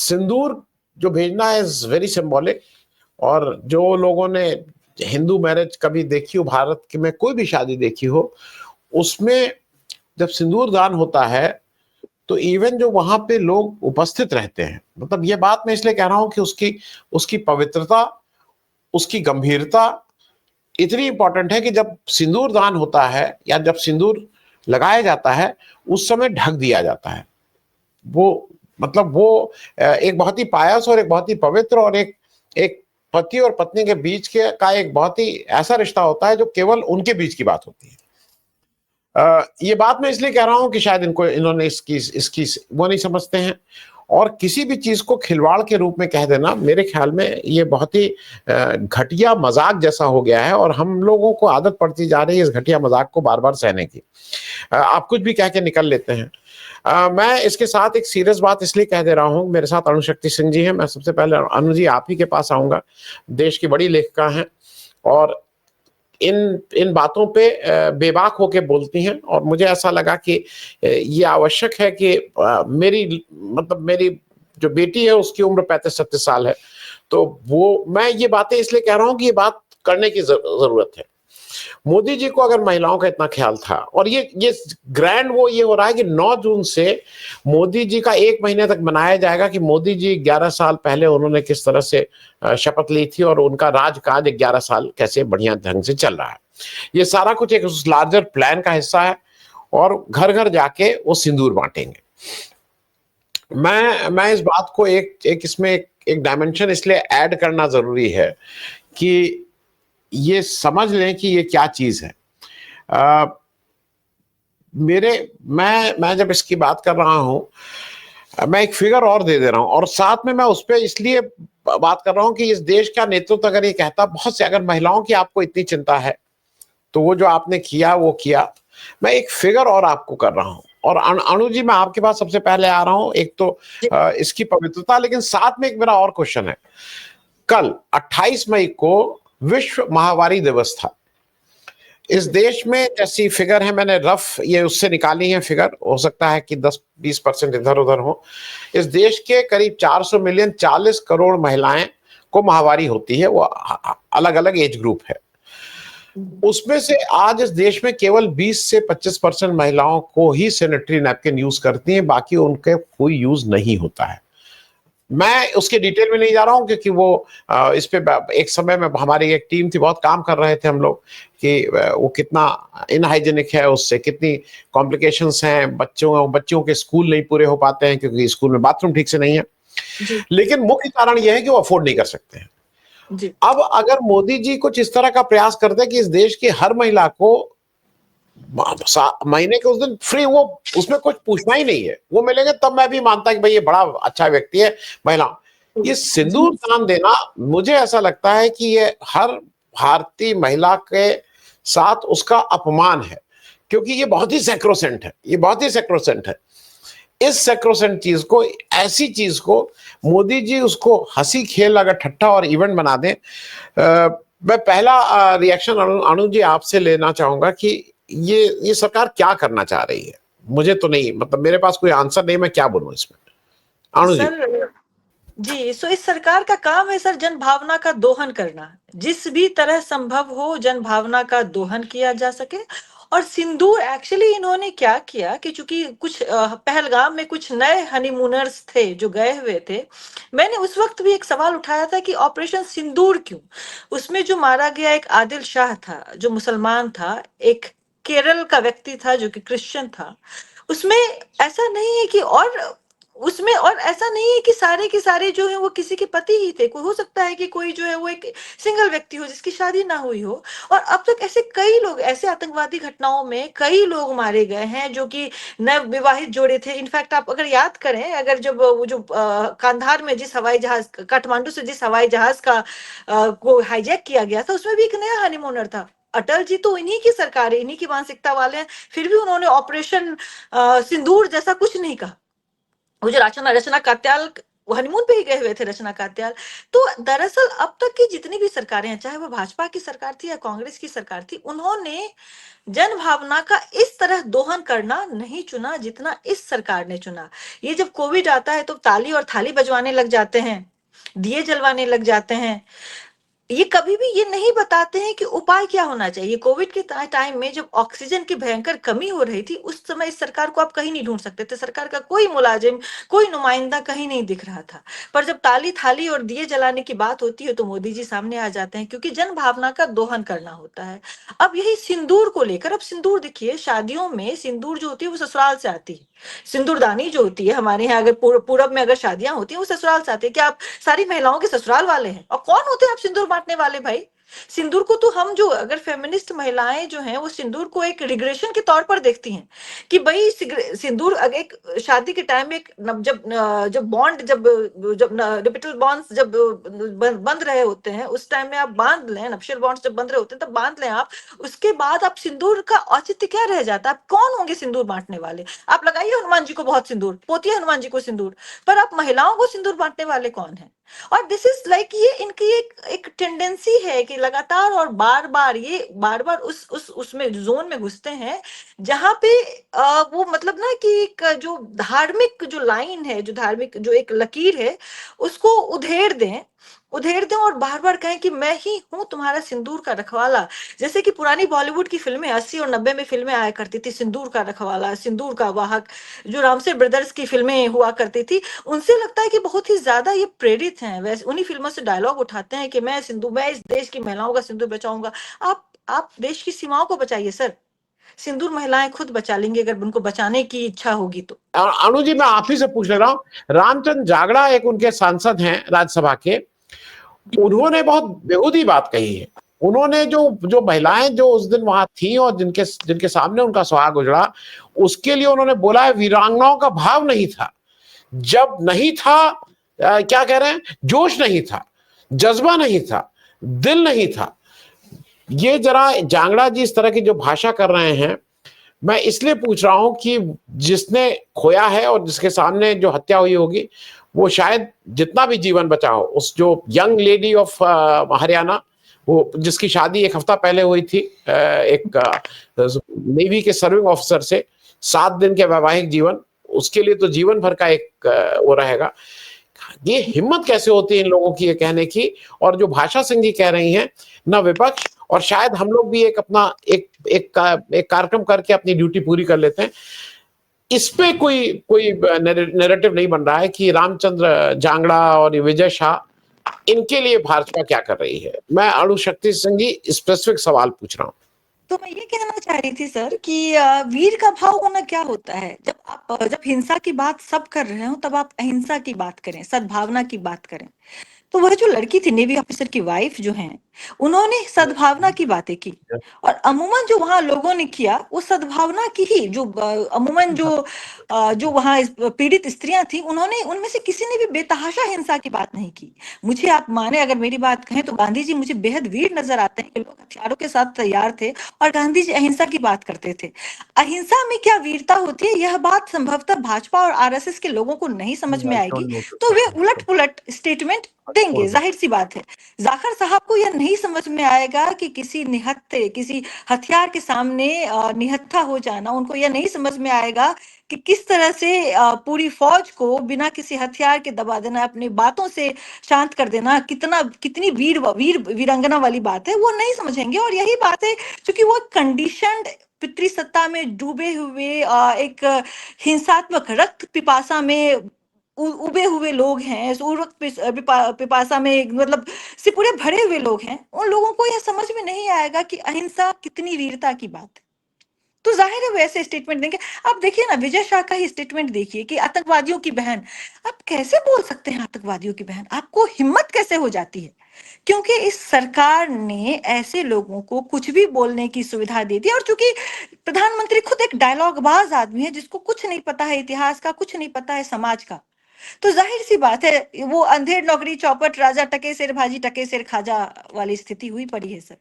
सिंदूर जो भेजना है इज वेरी सिंबॉलिक। और जो लोगों ने हिंदू मैरिज कभी देखी हो, भारत की में कोई भी शादी देखी हो, उसमें जब सिंदूर दान होता है तो इवन जो वहां पे लोग उपस्थित रहते हैं, मतलब ये बात मैं इसलिए कह रहा हूं कि उसकी उसकी पवित्रता, उसकी गंभीरता इतनी इंपॉर्टेंट है कि जब सिंदूर दान होता है या जब सिंदूर लगाया जाता है, उस समय ढक दिया जाता है। वो मतलब वो एक बहुत ही पायस और एक बहुत ही पवित्र और एक एक पति और पत्नी के बीच के का एक बहुत ही ऐसा रिश्ता होता है जो केवल उनके बीच की बात होती है। ये बात मैं इसलिए कह रहा हूं कि शायद इन्होंने इसकी इसकी वो नहीं समझते हैं। और किसी भी चीज को खिलवाड़ के रूप में कह देना मेरे ख्याल में ये बहुत ही घटिया मजाक जैसा हो गया है, और हम लोगों को आदत पड़ती जा रही है इस घटिया मजाक को बार बार सहने की। आप कुछ भी कह के निकल लेते हैं। मैं इसके साथ एक सीरियस बात इसलिए कह दे रहा हूं, मेरे साथ अणु शक्ति सिंह जी हैं। मैं सबसे पहले अनु जी आप ही के पास आऊंगा, देश की बड़ी लेखिका हैं और इन इन बातों पे बेबाक होके बोलती हैं। और मुझे ऐसा लगा कि ये आवश्यक है कि मेरी जो बेटी है उसकी उम्र 35-36 साल है, तो वो मैं ये बातें इसलिए कह रहा हूं कि ये बात करने की जरूरत है। मोदी जी को अगर महिलाओं का इतना ख्याल था, और ये ग्रैंड वो ये हो रहा है कि 9 जून से मोदी जी का 1 महीने तक मनाया जाएगा कि मोदी जी 11 साल पहले उन्होंने किस तरह से शपथ ली थी और उनका राजकाज 11 साल कैसे बढ़िया ढंग से चल रहा है। ये सारा कुछ एक उस लार्जर प्लान का हिस्सा है, और घर घर जाके वो सिंदूर बांटेंगे। मैं इस बात को एक इसमें एक डायमेंशन इसलिए ऐड करना जरूरी है कि ये समझ लें कि ये क्या चीज है। मैं जब इसकी बात कर रहा हूं, मैं एक फिगर और दे रहा हूं, और साथ में मैं उस पर इसलिए बात कर रहा हूं कि इस देश का नेतृत्व अगर ये कहता बहुत से, अगर महिलाओं की आपको इतनी चिंता है तो वो जो आपने किया वो किया। मैं एक फिगर और आपको कर रहा हूं, और अनु जी मैं आपके पास सबसे पहले आ रहा हूं। एक तो इसकी पवित्रता, लेकिन साथ में एक मेरा और क्वेश्चन है। कल 28 मई को विश्व महामारी दिवस था। इस देश में जैसी फिगर है, मैंने रफ ये उससे निकाली है फिगर, हो सकता है कि 10-20% इधर उधर हो। इस देश के करीब 400 मिलियन 40 करोड़ महिलाएं को महामारी होती है, वो अलग अलग एज ग्रुप है। उसमें से आज इस देश में केवल 20 से 25% महिलाओं को ही सैनिटरी नैपकिन यूज करती हैं, बाकी उनके कोई यूज नहीं होता है। मैं उसके डिटेल में नहीं जा रहा हूं क्योंकि वो इस पे एक समय में हमारी एक टीम थी, बहुत काम कर रहे थे हम लोग कि वो कितना इनहाइजेनिक है, उससे कितनी कॉम्प्लिकेशंस हैं, बच्चों के स्कूल नहीं पूरे हो पाते हैं क्योंकि स्कूल में बाथरूम ठीक से नहीं है। लेकिन मुख्य कारण यह है कि वो अफोर्ड नहीं कर सकते हैं। अब अगर मोदी जी कुछ इस तरह का प्रयास करते हैं कि इस देश की हर महिला को महीने के उस दिन फ्री, वो उसमें कुछ पूछना ही नहीं है, वो मिलेंगे, तब मैं भी मानता कि भाई ये बड़ा अच्छा व्यक्ति है। महिला ये सिंदूर दान देना, मुझे ऐसा लगता है कि ये हर भारतीय महिला के साथ उसका अपमान है, क्योंकि ये बहुत ही सैक्रोसेंट है, ये बहुत ही सैक्रोसेंट है। इस सैक्रोसेंट चीज को, ऐसी चीज को मोदी जी उसको हंसी खेल अगर ठट्ठा और इवेंट बना दें। मैं पहला रिएक्शन अनु जी आपसे लेना चाहूंगा कि ये सरकार क्या करना चाह रही है। मुझे तो नहीं, मतलब मेरे पास कोई आंसर नहीं, मैं क्या बोलूं इसमें। अनु जी, सो इस सरकार का काम है सर जन भावना का दोहन करना, जिस भी तरह संभव हो जन भावना का दोहन किया जा सके। और सिंदूर एक्चुअली इन्होंने क्या किया कि चूंकि कुछ पहलगाम में कुछ नए हनीमूनर्स थे जो गए हुए थे, मैंने उस वक्त भी एक सवाल उठाया था कि ऑपरेशन सिंदूर क्यों। उसमें जो मारा गया एक आदिल शाह था जो मुसलमान था, एक केरल का व्यक्ति था जो कि क्रिश्चियन था। उसमें ऐसा नहीं है कि और ऐसा नहीं है कि सारे के सारे जो है वो किसी के पति ही थे। कोई हो सकता है कि कोई जो है वो एक सिंगल व्यक्ति हो जिसकी शादी ना हुई हो। और अब तक ऐसे कई लोग, ऐसे आतंकवादी घटनाओं में कई लोग मारे गए हैं जो कि नव विवाहित जोड़े थे। इनफैक्ट आप अगर याद करें, अगर जब वो जो कांधार में जिस हवाई जहाज, काठमांडू से जिस हवाई जहाज का को हाईजैक किया गया था, उसमें भी एक नया हनीमूनर था। अटल जी तो इन्हीं की सरकार है, इन्हीं की मानसिकता वाले हैं, फिर भी उन्होंने ऑपरेशन सिंदूर जैसा कुछ नहीं कहा। वो जो रचना कात्याल हनीमून पे ही गए हुए थे रचना कात्याल। तो दरअसल अब तक की जितनी भी सरकारें हैं, चाहे वो भाजपा की सरकार थी या कांग्रेस की सरकार थी, उन्होंने जन भावना का इस तरह दोहन करना नहीं चुना जितना इस सरकार ने चुना। ये जब कोविड आता है तो ताली और थाली बजवाने लग जाते हैं, दिए जलवाने लग जाते हैं, ये कभी भी ये नहीं बताते हैं कि उपाय क्या होना चाहिए। कोविड के टाइम में जब ऑक्सीजन की भयंकर कमी हो रही थी, उस समय इस सरकार को आप कहीं नहीं ढूंढ सकते थे, सरकार का कोई मुलाजिम, कोई नुमाइंदा कहीं नहीं दिख रहा था। पर जब ताली थाली और दिए जलाने की बात होती है तो मोदी जी सामने आ जाते हैं, क्योंकि जन भावना का दोहन करना होता है। अब यही सिंदूर को लेकर, अब सिंदूर देखिए, शादियों में सिंदूर जो होती है वो ससुराल से आती है, सिंदूरदानी जो होती है हमारे यहाँ, अगर पूरब में अगर शादियां होती है वो ससुराल से आती है। क्या आप सारी महिलाओं के ससुराल वाले हैं? और कौन होते हैं आप सिंदूर बांटने वाले भाई? सिंदूर को तो हम, जो अगर फेमिनिस्ट महिलाएं जो हैं वो सिंदूर को एक रिग्रेशन के तौर पर देखती हैं कि भाई सिंदूर एक शादी के टाइम में एक जब बॉन्ड जब डिजिटल बॉन्ड्स जब बंध रहे होते हैं, उस टाइम में आप बांध लें, नक्शल बॉन्ड्स जब बंध रहे होते हैं तब बांध लें आप। उसके बाद आप सिंदूर का औचित्य क्या रह जाता है? आप कौन होंगे सिंदूर बांटने वाले? आप लगाइए हनुमान जी को बहुत सिंदूर, पोतिए हनुमान जी को सिंदूर, पर आप महिलाओं को सिंदूर बांटने वाले कौन है? और दिस इज लाइक, ये इनकी एक टेंडेंसी है कि लगातार और बार बार ये बार बार उस उसमें जोन में घुसते हैं जहां पे वो मतलब ना कि एक जो धार्मिक जो लाइन है, जो धार्मिक जो एक लकीर है, उसको उधेड़ दें और बार बार कहें कि मैं ही हूं तुम्हारा सिंदूर का रखवाला। जैसे कि पुरानी बॉलीवुड की फिल्में 80 और 90 में फिल्में आया करती थी, सिंदूर का रखवाला, सिंदूर का वाहक, जो रामसे ब्रदर्स की फिल्में हुआ करती थी, उनसे लगता है कि बहुत ही ज्यादा ये प्रेरित हैं। वैसे उन्हीं फिल्मों से डायलॉग उठाते हैं कि मैं इस देश की महिलाओं का सिंदूर बचाऊंगा। आप देश की सीमाओं को बचाइए सर, सिंदूर महिलाएं खुद बचा लेंगी अगर उनको बचाने की इच्छा होगी तो। अनु जी, मैं आप ही से पूछ ले रहा हूँ, रामचंद्र जागड़ा एक उनके सांसद हैं राज्यसभा के, उन्होंने बहुत बेहूदी बात कही है। उन्होंने जो जो महिलाएं जो उस दिन वहां थी और जिनके सामने उनका सुहाग उजड़ा, उसके लिए उन्होंने बोला है वीरांगनाओं का भाव नहीं था, जब नहीं था, क्या कह रहे हैं, जोश नहीं था, जज्बा नहीं था, दिल नहीं था। ये जरा जांगड़ा जी इस तरह की जो भाषा कर रहे हैं, मैं इसलिए पूछ रहा हूं कि जिसने खोया है और जिसके सामने जो हत्या हुई होगी, वो शायद जितना भी जीवन बचा हो, उस जो यंग लेडी ऑफ हरियाणा, वो जिसकी शादी एक हफ्ता पहले हुई थी एक नेवी के सर्विंग ऑफिसर से, 7 दिन के वैवाहिक जीवन, उसके लिए तो जीवन भर का एक वो रहेगा। ये हिम्मत कैसे होती है इन लोगों की ये कहने की? और जो भाषा सिंह जी कह रही हैं, न विपक्ष और शायद हम लोग भी एक अपना एक कार्यक्रम करके अपनी ड्यूटी पूरी कर लेते हैं, इस पे कोई नैरेटिव नहीं बन रहा है कि रामचंद्र जांगड़ा और विजय शाह, इनके लिए भाजपा क्या कर रही है? मैं अणुशक्ति सिंह जी स्पेसिफिक सवाल पूछ रहा हूँ। तो मैं ये कहना चाह रही थी सर कि वीर का भाव होना क्या होता है? जब हिंसा की बात सब कर रहे हो तब आप अहिंसा की बात करें, सद्भावना की बात करें। तो वह जो लड़की थी, नेवी ऑफिसर की वाइफ जो हैं, उन्होंने सद्भावना की बातें की। और अमूमन जो वहां लोगों ने किया वो सद्भावना की ही, जो अमूमन जो वहां पीड़ित स्त्रियां थी, उन्होंने उनमें से किसी ने भी बेतहाशा हिंसा की बात नहीं की। मुझे आप माने अगर मेरी बात कहें तो गांधी जी मुझे बेहद वीर नजर आते हैं कि लोग हथियारों के साथ तैयार थे और गांधी जी अहिंसा की बात करते थे। अहिंसा में क्या वीरता होती है, यह बात संभवतः भाजपा और आरएसएस के लोगों को नहीं समझ में आएगी, तो वे उलट पुलट स्टेटमेंट देंगे, जाहिर सी बात है। जाखिर साहब को यह नहीं समझ में आएगा कि किसी हथियार के सामने निहत्था हो जाना, उनको यह नहीं समझ में आएगा कि किस तरह से पूरी फौज को बिना किसी हथियार के दबा देना, अपनी बातों से शांत कर देना, कितनी वीरंगना वाली बात है, वो नहीं समझेंगे। और यही बात है, क्योंकि वो कंडीशनड पितृसत्ता में डूबे हुए एक हिंसात्मक रक्त पिपासा में उबे हुए लोग हैं, उर्वक पिपासा में मतलब से पूरे भरे हुए लोग हैं। उन लोगों को यह समझ में नहीं आएगा कि अहिंसा कितनी वीरता की बात है। तो जाहिर है वैसे स्टेटमेंट देंगे। आप देखिए ना, विजय शाह का ही स्टेटमेंट देखिए कि आतंकवादियों की बहन। आप कैसे बोल सकते हैं आतंकवादियों की बहन? आपको हिम्मत कैसे हो जाती है? क्योंकि इस सरकार ने ऐसे लोगों को कुछ भी बोलने की सुविधा दे दी। और चूंकि प्रधानमंत्री खुद एक डायलॉगबाज आदमी है, जिसको कुछ नहीं पता है इतिहास का, कुछ नहीं पता है समाज का, तो जाहिर सी बात है वो अंधेर नौकरी चौपट, राजा टके सिर भाजी टके सिर खाजा वाली स्थिति हुई पड़ी है सर।